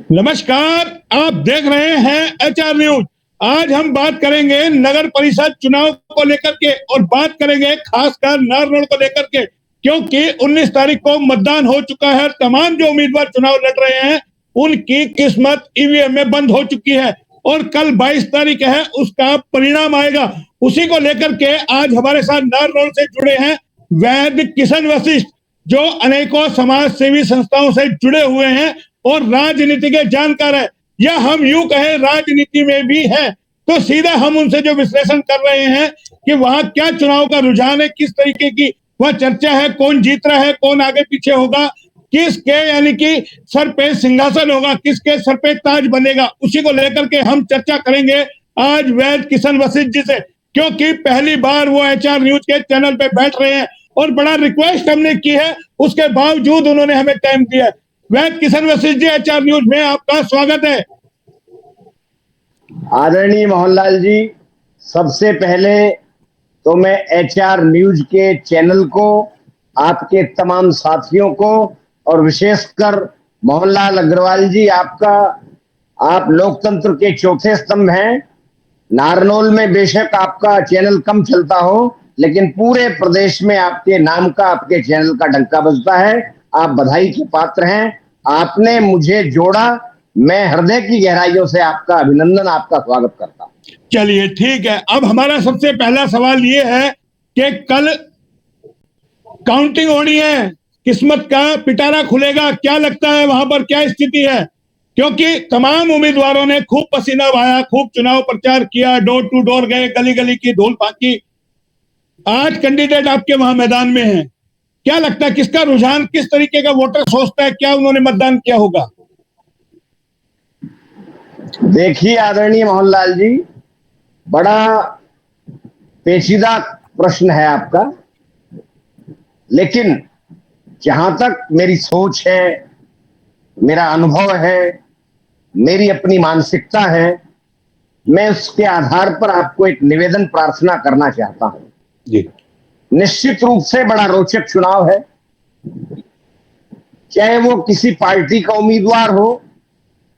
नमस्कार, आप देख रहे हैं एचआर न्यूज। आज हम बात करेंगे नगर परिषद चुनाव को लेकर के और बात करेंगे खासकर नारनौल को लेकर के, क्योंकि 19 तारीख को मतदान हो चुका है। तमाम जो उम्मीदवार चुनाव लड़ रहे हैं उनकी किस्मत ईवीएम में बंद हो चुकी है और कल 22 तारीख है, उसका परिणाम आएगा। उसी को लेकर के आज हमारे साथ नारनौल से जुड़े हैं वैद्य किशन वशिष्ठ, जो अनेकों समाज सेवी संस्थाओं से जुड़े हुए हैं और राजनीति के जानकार है, या हम यूं कहें राजनीति में भी है। तो सीधा हम उनसे जो विश्लेषण कर रहे हैं कि वहां क्या चुनाव का रुझान है, किस तरीके की वह चर्चा है, कौन जीत रहा है, कौन आगे पीछे होगा, किसके यानी कि सर पे सिंहासन होगा, किसके सर पे ताज बनेगा, उसी को लेकर के हम चर्चा करेंगे आज वैद्य किशन वशिष्ठ जी से, क्योंकि पहली बार वो एचआर न्यूज के चैनल पे बैठ रहे हैं और बड़ा रिक्वेस्ट हमने की है, उसके बावजूद उन्होंने हमें टाइम दिया है। वैद्य किशन वशिष्ठ जी, एचआर न्यूज में आपका स्वागत है। आदरणीय मोहनलाल जी, सबसे पहले तो मैं एचआर न्यूज के चैनल को, आपके तमाम साथियों को और विशेषकर मोहनलाल अग्रवाल जी, आप लोकतंत्र के चौथे स्तंभ हैं। नारनौल में बेशक आपका चैनल कम चलता हो, लेकिन पूरे प्रदेश में आपके नाम का, आपके चैनल का डंका बजता है। आप बधाई के पात्र हैं, आपने मुझे जोड़ा। मैं हृदय की गहराइयों से आपका अभिनंदन, आपका स्वागत करता हूं। चलिए ठीक है, अब हमारा सबसे पहला सवाल ये है कि कल काउंटिंग होनी है, किस्मत का पिटारा खुलेगा, क्या लगता है वहां पर क्या स्थिति है? क्योंकि तमाम उम्मीदवारों ने खूब पसीना बहाया, खूब चुनाव प्रचार किया, डोर टू डोर गए, गली गली की धूल फाकी। आज कैंडिडेट आपके वहां मैदान में है, क्या लगता है किसका रुझान, किस तरीके का वोटर सोचता है, क्या उन्होंने मतदान किया होगा? देखिए आदरणीय मोहनलाल जी, बड़ा पेचीदा प्रश्न है आपका, लेकिन जहां तक मेरी सोच है, मेरा अनुभव है, मेरी अपनी मानसिकता है, मैं उसके आधार पर आपको एक निवेदन प्रार्थना करना चाहता हूं जी। निश्चित रूप से बड़ा रोचक चुनाव है, चाहे वो किसी पार्टी का उम्मीदवार हो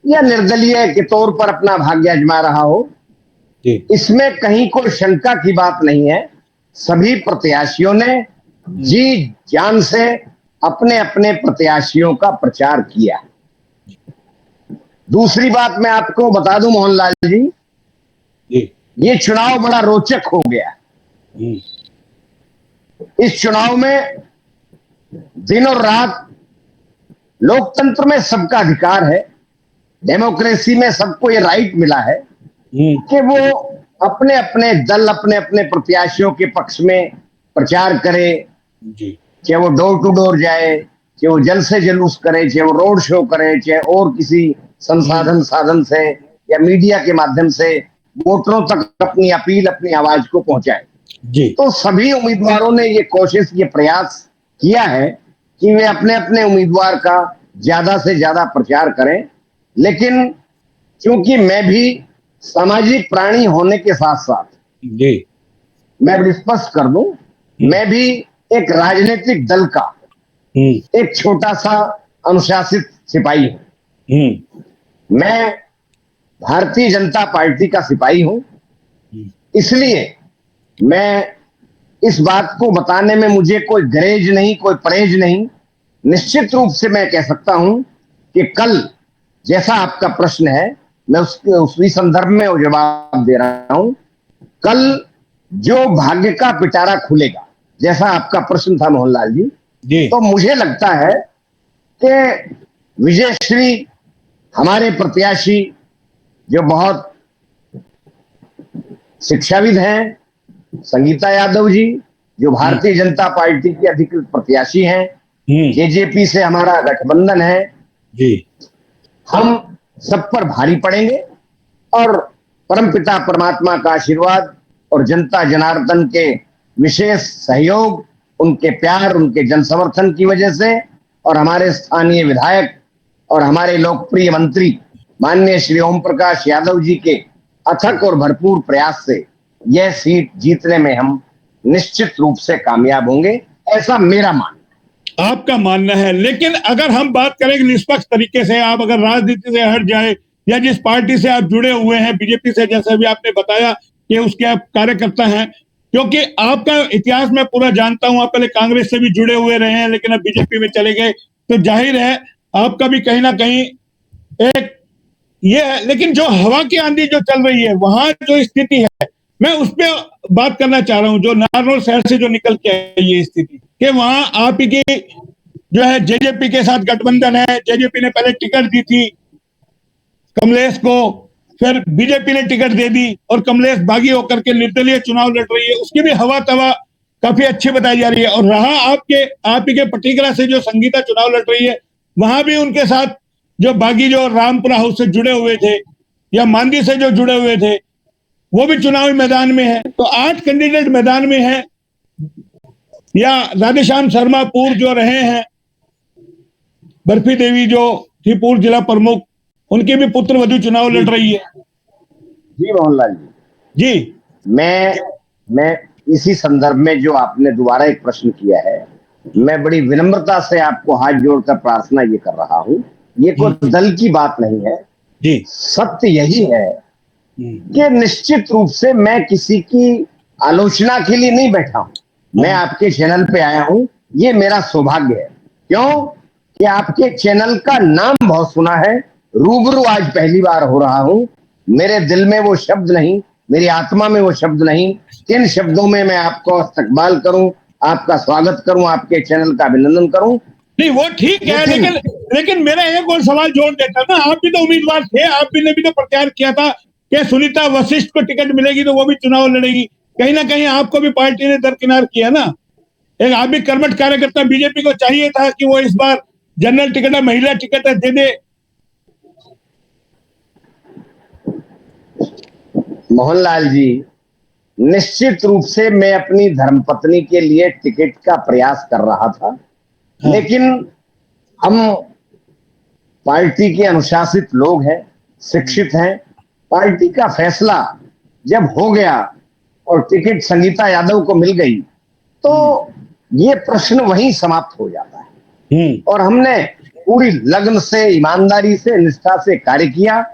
या निर्दलीय के तौर पर अपना भाग्य आजमा रहा हो। इसमें कहीं कोई शंका की बात नहीं है। सभी प्रत्याशियों ने जी जान से अपने अपने प्रत्याशियों का प्रचार किया। दूसरी बात मैं आपको बता दूं मोहनलाल जी, ये चुनाव बड़ा रोचक हो गया। इस चुनाव में दिन और रात, लोकतंत्र में सबका अधिकार है, डेमोक्रेसी में सबको ये राइट मिला है कि वो अपने अपने दल, अपने अपने प्रत्याशियों के पक्ष में प्रचार करे, चाहे वो डोर टू डोर जाए, चाहे वो जल से जुलूस करे, चाहे वो रोड शो करे, चाहे और किसी साधन से या मीडिया के माध्यम से वोटरों तक अपनी अपील, अपनी आवाज को पहुंचाए। तो सभी उम्मीदवारों ने ये कोशिश, ये प्रयास किया है कि वे अपने अपने उम्मीदवार का ज्यादा से ज्यादा प्रचार करें। लेकिन क्योंकि मैं भी सामाजिक प्राणी होने के साथ साथ, मैं स्पष्ट कर दूं, मैं भी एक राजनीतिक दल का एक छोटा सा अनुशासित सिपाही हूं। मैं भारतीय जनता पार्टी का सिपाही हूं, इसलिए मैं इस बात को बताने में मुझे कोई गरेज नहीं, कोई परहेज नहीं। निश्चित रूप से मैं कह सकता हूं कि कल जैसा आपका प्रश्न है, मैं उसी संदर्भ में वो जवाब दे रहा हूं। कल जो भाग्य का पिटारा खुलेगा, जैसा आपका प्रश्न था मोहनलाल जी, तो मुझे लगता है कि विजयश्री हमारे प्रत्याशी, जो बहुत शिक्षाविद हैं, संगीता यादव जी, जो भारतीय जनता पार्टी की अधिकृत प्रत्याशी हैं, जेजेपी से हमारा गठबंधन है, हम सब पर भारी पड़ेंगे और परमपिता परमात्मा का आशीर्वाद और जनता जनार्दन के विशेष सहयोग, उनके प्यार, उनके जन समर्थन की वजह से और हमारे स्थानीय विधायक और हमारे लोकप्रिय मंत्री माननीय श्री ओम प्रकाश यादव जी के अथक और भरपूर प्रयास से यह सीट जीतने में हम निश्चित रूप से कामयाब होंगे, ऐसा मेरा मानना है। आपका मानना है। लेकिन अगर हम बात करें निष्पक्ष तरीके से, आप अगर राजनीति से हट जाए या जिस पार्टी से आप जुड़े हुए हैं, बीजेपी से, जैसे भी आपने बताया कि उसके आप कार्यकर्ता हैं, क्योंकि आपका इतिहास मैं पूरा जानता हूं, आप पहले कांग्रेस से भी जुड़े हुए रहे हैं लेकिन अब बीजेपी में चले गए, तो जाहिर है आपका भी कहीं ना कहीं एक ये है। लेकिन जो हवा की आंधी जो चल रही है, वहां जो स्थिति है, मैं उस पर बात करना चाह रहा हूं। जो नारनौल शहर से जो निकल के आई ये स्थिति कि वहां आप की जो है जेजेपी के साथ गठबंधन है, जेजेपी ने पहले टिकट दी थी कमलेश को, फिर बीजेपी ने टिकट दे दी और कमलेश बागी होकर के निर्दलीय चुनाव लड़ रही है, उसकी भी हवा तवा काफी अच्छी बताई जा रही है। और रहा आप के पटिकरा से जो संगीता चुनाव लड़ रही है, वहां भी उनके साथ जो बागी जो रामपुरा हाउस से जुड़े हुए थे या मांदी से जो जुड़े हुए थे, वो भी चुनावी मैदान में है। तो 8 कैंडिडेट मैदान में है। या राधेश्याम शर्मा पूर्व जो रहे हैं, बर्फी देवी जो थी पूर्व जिला प्रमुख, उनके भी पुत्र वधु चुनाव लड़ रही है। जी मोहनलाल जी, जी मैं इसी संदर्भ में जो आपने दोबारा एक प्रश्न किया है, मैं बड़ी विनम्रता से आपको हाथ जोड़कर प्रार्थना ये कर रहा हूं, ये कोई दल की बात नहीं है जी। सत्य यही है कि निश्चित रूप से मैं किसी की आलोचना के लिए नहीं बैठा हूं। मैं आपके चैनल पे आया हूं, ये मेरा सौभाग्य है। क्यों कि आपके चैनल का नाम बहुत सुना है, रूबरू आज पहली बार हो रहा हूं। मेरे दिल में वो शब्द नहीं, मेरी आत्मा में वो शब्द नहीं, किन शब्दों में मैं आपको इस्तकबाल करूं, आपका स्वागत करूं, आपके चैनल का अभिनंदन करूं। नहीं वो ठीक है, लेकिन मेरा एक और सवाल जोड़ देता ना, आप भी तो उम्मीदवार थे, आप भी ने भी तो प्रचार किया था कि सुनीता वशिष्ठ को टिकट मिलेगी तो वो भी चुनाव लड़ेगी। कहीं ना कहीं आपको भी पार्टी ने दरकिनार किया ना। एक आप भी कर्मठ कार्यकर्ता, बीजेपी को चाहिए था कि वो इस बार जनरल टिकट है, महिला टिकट है, दे दे। मोहनलाल जी, निश्चित रूप से मैं अपनी धर्मपत्नी के लिए टिकट का प्रयास कर रहा था। हाँ। लेकिन हम पार्टी के अनुशासित लोग हैं, शिक्षित हैं। पार्टी का फैसला जब हो गया और टिकट संगीता यादव को मिल गई, तो ये प्रश्न वहीं समाप्त हो जाता है। और हमने पूरी लगन से, ईमानदारी से, निष्ठा से कार्य किया।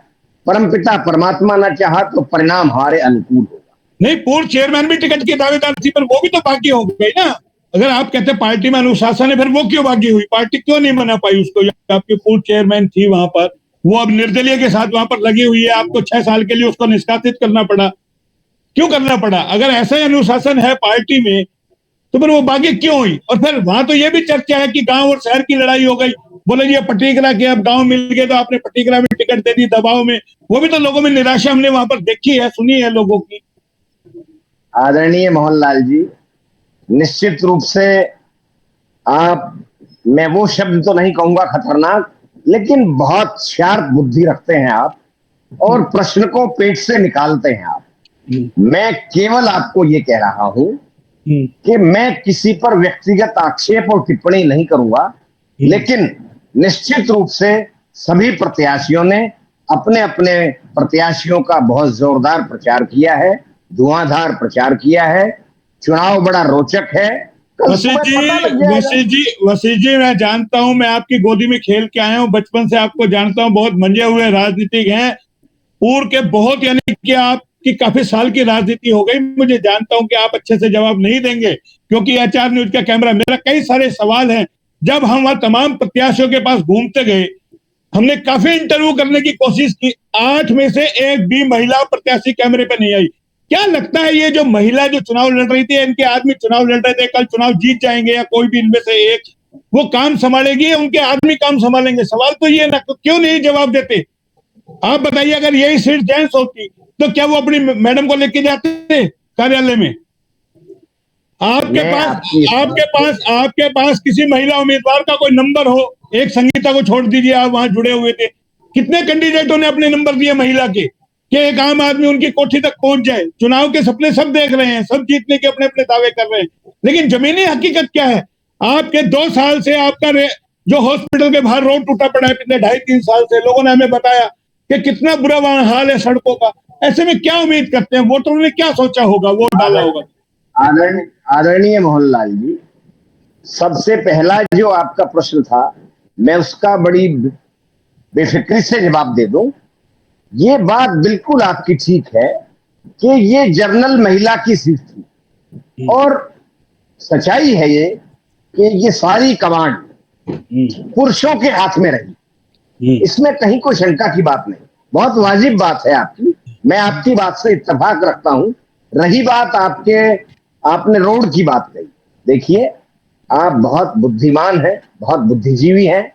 परमपिता परमात्मा न चाहा तो परिणाम हमारे अनुकूल होगा। नहीं, पूर्व चेयरमैन भी टिकट की दावेदार थी, पर वो भी तो बाकी हो गई ना। अगर आप कहते पार्टी में अनुशासन है, फिर वो क्यों बाकी हुई? पार्टी क्यों नहीं मना पाई उसको? आपकी पूर्व चेयरमैन थी वहां पर, वो अब निर्दलीय के साथ वहां पर लगी हुई है, आपको 6 साल के लिए उसको निष्कासित करना पड़ा। क्यों करना पड़ा? अगर ऐसा ही अनुशासन है पार्टी में तो फिर वो बागी क्यों हुई? और फिर वहां तो ये भी चर्चा है कि गांव और शहर की लड़ाई हो गई। बोले ये पटिकरा के अब गांव मिल गए तो आपने पटिकरा में टिकट दे दी दबाव में। वो भी तो लोगों में निराशा हमने वहां पर देखी है, सुनी है लोगों की। आदरणीय मोहनलाल जी, निश्चित रूप से मैं वो शब्द तो नहीं कहूंगा खतरनाक, लेकिन बहुत शार्प बुद्धि रखते हैं आप और प्रश्न को पेट से निकालते हैं आप। मैं केवल आपको ये कह रहा हूं कि मैं किसी पर व्यक्तिगत आक्षेप और टिप्पणी नहीं करूंगा, लेकिन निश्चित रूप से सभी प्रत्याशियों ने अपने अपने प्रत्याशियों का बहुत जोरदार प्रचार किया है, धुआंधार प्रचार किया है। चुनाव बड़ा रोचक है। वसीम जी, मैं जानता हूं, मैं आपकी गोदी में खेल के आया हूं, बचपन से आपको जानता हूं, बहुत मंजे हुए राजनीतिक हैं, पूर्व के बहुत, यानी कि आपकी काफी साल की राजनीति हो गई। मुझे जानता हूं कि आप अच्छे से जवाब नहीं देंगे क्योंकि एचआर न्यूज का कैमरा। मेरा कई सारे सवाल हैं। जब हम वहां तमाम प्रत्याशियों के पास घूमते गए, हमने काफी इंटरव्यू करने की कोशिश की, 8 में से एक भी महिला प्रत्याशी कैमरे पे नहीं आई। क्या लगता है ये जो महिला जो चुनाव लड़ रही थी, इनके आदमी चुनाव लड़ रहे थे, कल चुनाव जीत जाएंगे या कोई भी इनमें से एक वो काम संभालेगी या उनके आदमी काम संभालेंगे? सवाल तो ये ना, तो क्यों नहीं जवाब देते? आप बताइए, अगर यही सीट जेंट्स होती तो क्या वो अपनी मैडम को लेके जाते कार्यालय में? आपके पास किसी महिला उम्मीदवार का कोई नंबर हो? एक संगीता को छोड़ दीजिए, आप वहां जुड़े हुए थे, कितने कैंडिडेटों ने अपने नंबर दिए महिला के कि एक आम आदमी उनकी कोठी तक पहुंच जाए? चुनाव के सपने सब देख रहे हैं, सब जीतने के अपने अपने दावे कर रहे हैं, लेकिन जमीनी हकीकत क्या है? आपके 2 साल से आपका जो हॉस्पिटल के बाहर रोड टूटा पड़ा है, पिछले 2.5-3 साल से लोगों ने हमें बताया कि कितना बुरा वहां हाल है सड़कों का। ऐसे में क्या उम्मीद करते हैं? वोटरों ने क्या सोचा होगा, वोट डाला होगा? आदरणीय मोहनलाल जी, सबसे पहला जो आपका प्रश्न था, मैं उसका बड़ी बेफिक्री से जवाब दे दूं। ये बात बिल्कुल आपकी ठीक है कि ये जनरल महिला की सीट थी और सच्चाई है ये कि ये सारी कमांड पुरुषों के हाथ में रही। इसमें कहीं कोई शंका की बात नहीं, बहुत वाजिब बात है आपकी, मैं आपकी बात से इत्तेफाक रखता हूं। रही बात आपने रोड की बात कही, देखिए आप बहुत बुद्धिमान हैं, बहुत बुद्धिजीवी हैं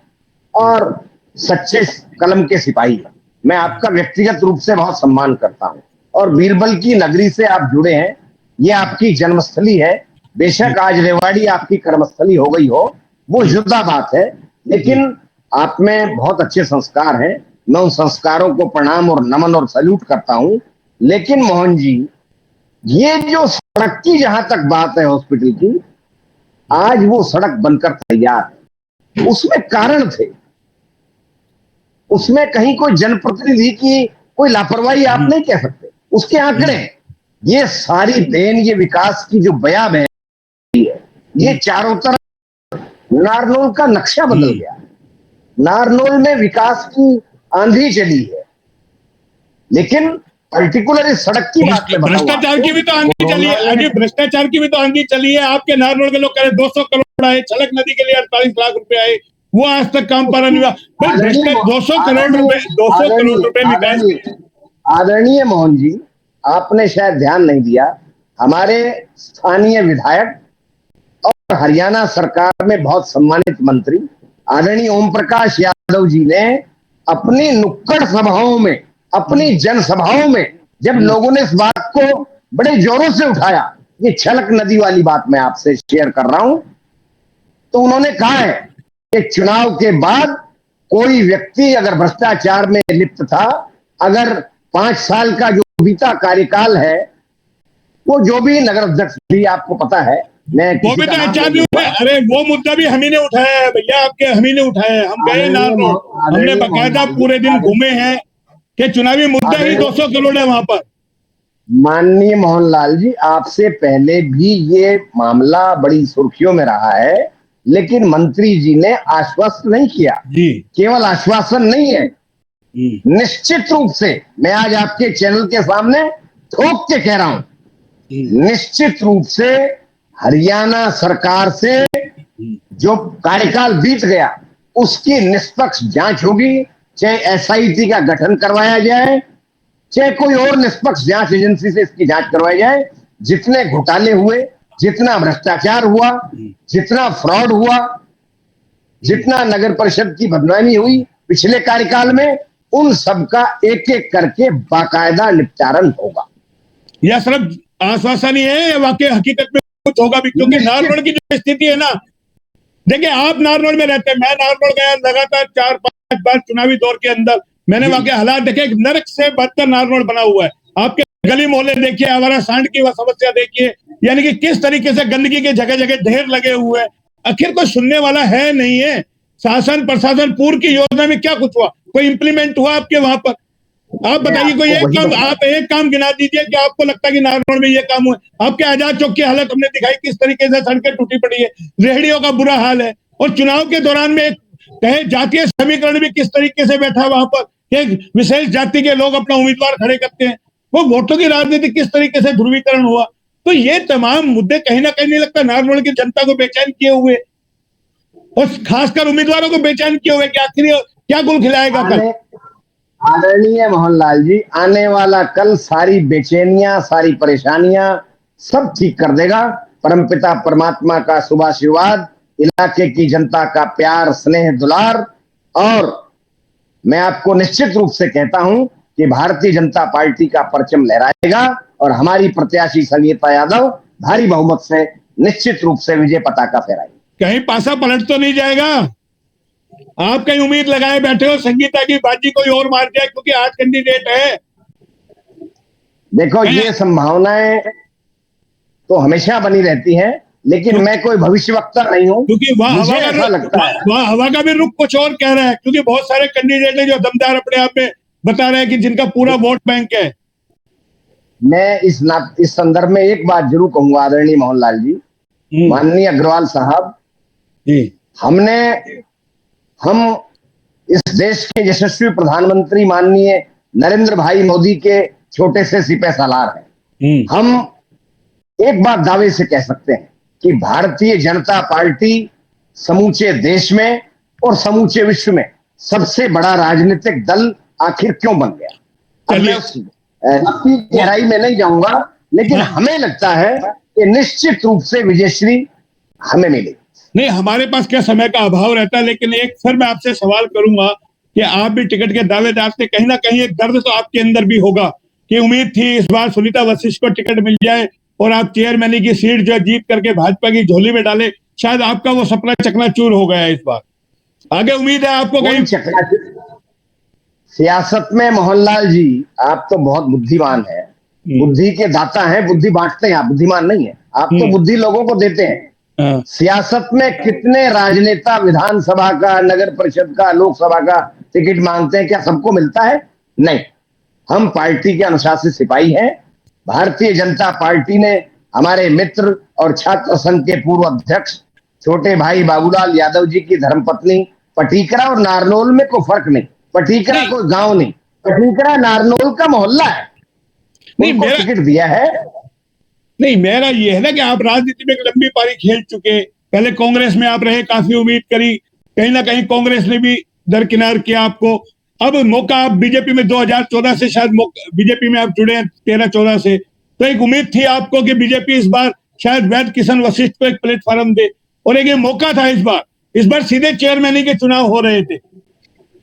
और सच्चे कलम के सिपाही हैं। मैं आपका व्यक्तिगत रूप से बहुत सम्मान करता हूं और बीरबल की नगरी से आप जुड़े हैं, ये आपकी जन्मस्थली है। बेशक आज रेवाड़ी आपकी कर्मस्थली हो गई हो, वो जुदा बात है, लेकिन आप में बहुत अच्छे संस्कार हैं। मैं उन संस्कारों को प्रणाम और नमन और सैल्यूट करता हूं। लेकिन मोहन जी, ये जो सड़क की जहां तक बात है हॉस्पिटल की, आज वो सड़क बनकर तैयार है, उसमें कारण थे, उसमें कहीं कोई जनप्रतिनिधि की कोई लापरवाही आप नहीं कह सकते, उसके आंकड़े, ये सारी देन ये विकास की जो बया बह है, ये चारों तरफ नारनौल का नक्शा बदल गया है। नारनौल में विकास की आंधी चली है, लेकिन पर्टिकुलर इस सड़क की बात में भ्रष्टाचार की भी तो आंधी चली है अजी, भ्रष्टाचार की भी तो आंधी चली है। आपके नारनौल के लोग कह रहे 200 करोड़ आए, छलक नदी के लिए 48 लाख रुपए आए, वो आज तक काम पर नहीं हुआ। 200 करोड़ रुपए विकास। आदरणीय मोहन जी, आपने शायद ध्यान नहीं दिया, हमारे स्थानीय विधायक और हरियाणा सरकार में बहुत सम्मानित मंत्री आदरणीय ओम प्रकाश यादव जी ने अपनी नुक्कड़ सभाओं में, अपनी जनसभाओं में, जब लोगों ने इस बात को बड़े जोरों से उठाया, ये छलक नदी वाली बात मैं आपसे शेयर कर रहा हूं, तो उन्होंने कहा है कि चुनाव के बाद कोई व्यक्ति अगर भ्रष्टाचार में लिप्त था, अगर 5 साल का जो बीता कार्यकाल है, वो जो भी नगर अध्यक्ष भी आपको पता है, मैं वो भी तो अरे वो मुद्दा भी हम ही ने उठाया है भैया, आपके हम ही ने उठाया है। हम गए नारनौल, हमने बाकायदा पूरे दिन घूमे हैं कि चुनावी मुद्दा ही 200 करोड़ है वहां पर। माननीय मोहनलाल जी, आपसे पहले भी ये मामला बड़ी सुर्खियों में रहा है, लेकिन मंत्री जी ने आश्वस्त नहीं किया जी। केवल आश्वासन नहीं है, निश्चित रूप से मैं आज आपके चैनल के सामने ठोक के कह रहा हूं, निश्चित रूप से हरियाणा सरकार से जो कार्यकाल बीत गया उसकी निष्पक्ष जांच होगी, चाहे एसआईटी का गठन करवाया जाए, चाहे कोई और निष्पक्ष जांच एजेंसी से इसकी जांच करवाई जाए। जितने घोटाले हुए, जितना भ्रष्टाचार हुआ, जितना फ्रॉड हुआ, जितना नगर परिषद की बदनामी हुई पिछले कार्यकाल में, उन सब का एक एक करके बाकायदा निपटारण होगा। यह सिर्फ आश्वासन ही है, वाकई हकीकत में कुछ होगा भी, क्योंकि नारनौल की जो स्थिति है ना, देखिए आप नारनौल में रहते हैं, मैं नारनौल गया लगातार 4-5 बार चुनावी दौर के अंदर, मैंने वाकई हालात देखे, नरक से बदतर नारनौल बना हुआ है। आपके गली मोहल्ले देखिए, आवारा सांड की वह समस्या देखिए, यानी कि किस तरीके से गंदगी के जगह जगह ढेर लगे हुए हैं। आखिर कोई सुनने वाला है नहीं है। शासन प्रशासन पूर्व की योजना में क्या कुछ हुआ, कोई इंप्लीमेंट हुआ आपके वहां पर? आप बताइए कोई एक काम, आप एक काम गिना दीजिए कि आपको लगता है कि नारनौल में ये काम हुआ। आपके आजाद चौक की हालत हमने दिखाई, किस तरीके से सड़कें टूटी पड़ी है, रेहड़ियों का बुरा हाल है, और चुनाव के दौरान में कहे जातीय समीकरण भी किस तरीके से बैठा वहां पर, एक विशेष जाति के लोग अपना उम्मीदवार खड़े करते हैं, वो वोटों की राजनीति किस तरीके से ध्रुवीकरण हुआ। तो ये तमाम मुद्दे कहीं ना कहीं नहीं लगता नारनौल की जनता को बेचैन किए हुए, और खासकर उम्मीदवारों को बेचैन किए हुए कि आखिर क्या गुल खिलाएगा कल। आदरणीय मोहनलाल जी, आने वाला कल सारी बेचैनियां, सारी परेशानियां सब ठीक कर देगा। परमपिता परमात्मा का शुभ आशीर्वाद, इलाके की जनता का प्यार, स्नेह, दुलार, और मैं आपको निश्चित रूप से कहता हूं कि भारतीय जनता पार्टी का परचम लहराएगा और हमारी प्रत्याशी संगीता यादव भारी बहुमत से निश्चित रूप से विजय पताका फहराएगी। कहीं पासा पलट तो नहीं जाएगा? आप कहीं उम्मीद लगाए बैठे हो संगीता की बाजी कोई और मार जाए क्योंकि आज कैंडिडेट है? देखो, ये संभावनाएं तो हमेशा बनी रहती हैं, लेकिन मैं कोई भविष्यवक्ता नहीं हूं, क्योंकि मुझे ऐसा लगता है वह हवा का भी रुख कुछ और कह रहा है, क्योंकि बहुत सारे कैंडिडेट हैं जो दमदार अपने आप में बता रहे हैं कि जिनका पूरा वोट बैंक है। मैं इस संदर्भ में एक बात जरूर कहूंगा आदरणीय मोहनलाल जी, माननीय अग्रवाल साहब, जी। हम इस देश के यशस्वी प्रधानमंत्री माननीय नरेंद्र भाई मोदी के छोटे से सिपह सालार हैं। हम एक बात दावे से कह सकते हैं कि भारतीय जनता पार्टी समूचे देश में और समूचे विश्व में सबसे बड़ा राजनीतिक दल आखिर क्यों बन गया। अब मैं उस गहराई में नहीं जाऊंगा, लेकिन हमें लगता है कि निश्चित रूप से विजयश्री हमें मिलेगी। नहीं, हमारे पास क्या समय का अभाव रहता है, लेकिन एक फिर मैं आपसे सवाल करूंगा कि आप भी टिकट के दावेदार थे, कहीं ना कहीं एक दर्द तो आपके अंदर भी होगा कि उम्मीद थी इस बार सुनीता वशिष्ठ को टिकट मिल जाए और आप चेयरमैन की सीट जो जीत करके भाजपा की झोली में डाले। शायद आपका वो सपना चकनाचूर हो गया इस बार। आगे उम्मीद है आपको कहीं सियासत में। मोहनलाल जी, आप तो बहुत बुद्धिमान है, बुद्धि के दाता हैं, बुद्धि बांटते हैं, आप बुद्धिमान नहीं है। आप तो बुद्धि लोगों को देते हैं। सियासत में कितने राजनेता विधानसभा का, नगर परिषद का, लोकसभा का टिकट मांगते हैं? क्या सबको मिलता है? नहीं। हम पार्टी के अनुशासित सिपाही हैं। भारतीय जनता पार्टी ने हमारे मित्र और छात्र संघ के पूर्व अध्यक्ष छोटे भाई बाबूलाल यादव जी की धर्मपत्नी, पटीकरा और नारनौल में कोई फर्क नहीं, पटीकरा कोई गांव नहीं, पटीकरा नारनौल का मोहल्ला है, उनको टिकट दिया है। नहीं, मेरा ये है ना कि आप राजनीति में एक लंबी पारी खेल चुके, पहले कांग्रेस में आप रहे, काफी उम्मीद करी, कहीं ना कहीं कांग्रेस ने भी दरकिनार किया आपको। अब मौका आप बीजेपी में 2014 से शायद बीजेपी में आप जुड़े हैं 13-14 से, तो एक उम्मीद थी आपको कि बीजेपी इस बार शायद वैद किशन वशिष्ठ को एक प्लेटफॉर्म दे, और एक ये मौका था इस बार सीधे चेयरमैन के चुनाव हो रहे थे।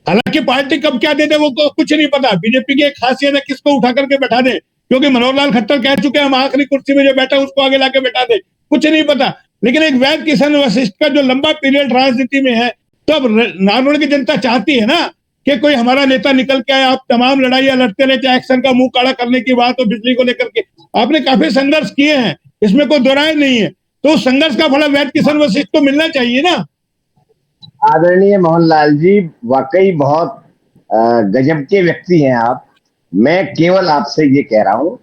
हालांकि पार्टी कब क्या दे दे वो कुछ नहीं पता। बीजेपी की एक खासियत है किसको उठा करके बैठा दे, क्योंकि मनोहर लाल खट्टर कह चुके हैं हम आखिरी कुर्सी में जो बैठा उसको आगे लाके बैठा दे, कुछ नहीं पता। लेकिन एक वैद किशन वशिष्ठ का जो लंबा पीरियड राजनीति में है, तो अब नारनौल की जनता चाहती है ना कि कोई हमारा नेता निकल के आए। आप तमाम लड़ाइयां लड़ते रहे, चाहे एक्शन का मुंह काला करने की बात हो, बिजली को लेकर के आपने काफी संघर्ष किए हैं, इसमें कोई दोराय नहीं है। तो उस संघर्ष का फल वैद किशन वशिष्ठ को मिलना चाहिए ना। आदरणीय मोहनलाल जी, वाकई बहुत गजब के व्यक्ति हैं आप। मैं केवल आपसे ये कह रहा हूं,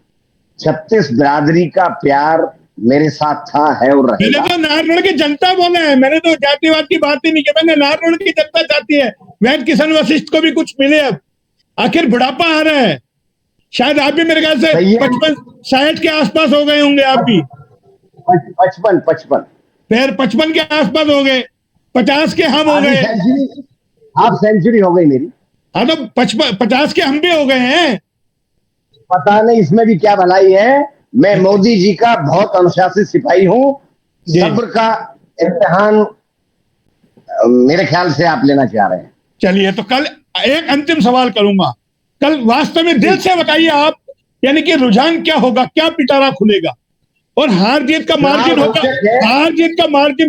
36 बिरादरी का प्यार मेरे साथ था, है और रहेगा। मैंने तो नारनौल की जनता बोला है, मैंने तो जातिवाद की बात ही नहीं की। मैंने नारनौल की जनता चाहती है वैद किशन वशिष्ठ को भी कुछ मिले। अब आखिर बुढ़ापा आ रहा है, शायद आप भी मेरे ख्याल से 55-60 के आसपास हो गए होंगे आप भी। 55 फिर 55 के आसपास हो गए, 50 के हम हो गए। हाफ सेंचुरी हो गई मेरी। हाँ, तो 50 के हम भी हो गए हैं। पता नहीं इसमें भी क्या भलाई है। मैं मोदी जी का बहुत अनुशासित सिपाही हूं। सब्र का इम्तिहान मेरे ख्याल से आप लेना चाह रहे हैं। चलिए, तो कल एक अंतिम सवाल करूंगा, कल वास्तव में दिल से बताइए आप, यानी कि रुझान क्या होगा, क्या पिटारा खुलेगा, और हार जीत का मार्जिन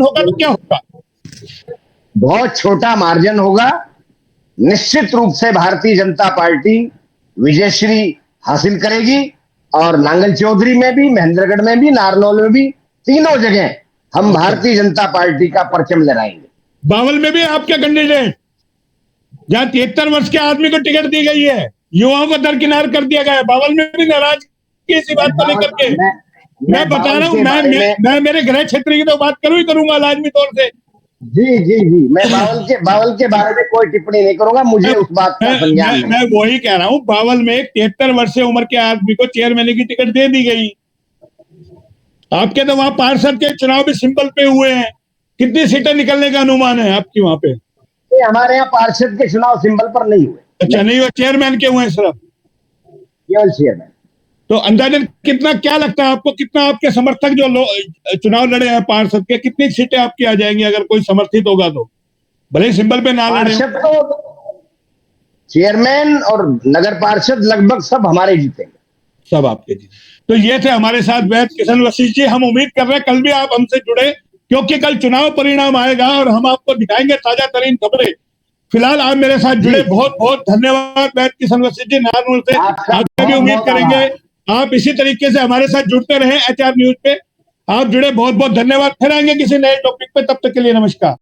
होगा तो क्या होगा? बहुत छोटा मार्जिन होगा। निश्चित रूप से भारतीय जनता पार्टी विजयश्री हासिल करेगी, और नांगल चौधरी में भी, महेंद्रगढ़ में भी, नारनौल में भी, तीनों जगह हम भारतीय जनता पार्टी का परचम लहराएंगे। बावल में भी आपके कैंडिडेट, जहां 73 वर्ष के आदमी को टिकट दी गई है, युवाओं को दरकिनार कर दिया गया है, बावल में भी नाराज इसी बात को लेकर के। मैं बता रहा हूं, मैं मेरे गृह क्षेत्र की तो बात करूंगा लाजमी तौर से। जी, मैं बावल के बारे में कोई टिप्पणी नहीं करूंगा, मुझे उस बात का संज्ञान नहीं। मैं वही कह रहा हूँ, बावल में 73 वर्ष उम्र के आदमी को चेयरमैन की टिकट दे दी गई। आपके तो वहां पार्षद के चुनाव भी सिंपल पे हुए हैं, कितनी सीटें निकलने का अनुमान है आपकी वहां पे? हमारे यहाँ पार्षद के चुनाव सिंबल पर नहीं हुए। अच्छा, नहीं हुए, चेयरमैन के हुए सिर्फ, केवल चेयरमैन। तो अंदाजन कितना, क्या लगता है आपको, कितना आपके समर्थक जो चुनाव लड़े हैं पार्षद के, कितनी सीटें आपकी आ जाएंगी अगर कोई समर्थित होगा तो? भले सिंबल पे ना लड़े। तो चेयरमैन और नगर पार्षद लगभग सब हमारे जीतेंगे, सब आपके जीते। तो ये थे हमारे साथ वैद किशन वशिष्ठ जी। हम उम्मीद कर रहे हैं कल भी आप हमसे जुड़े, क्योंकि कल चुनाव परिणाम आएगा और हम आपको दिखाएंगे ताजा तरीन खबरें। फिलहाल आप मेरे साथ जुड़े, बहुत बहुत धन्यवाद वैद किशन वशिष्ठ जी नारनौल से। आगे भी उम्मीद करेंगे आप इसी तरीके से हमारे साथ जुड़ते रहें एचआर न्यूज पे। आप जुड़े, बहुत बहुत धन्यवाद। फिर आएंगे किसी नए टॉपिक पे, तब तक के लिए नमस्कार।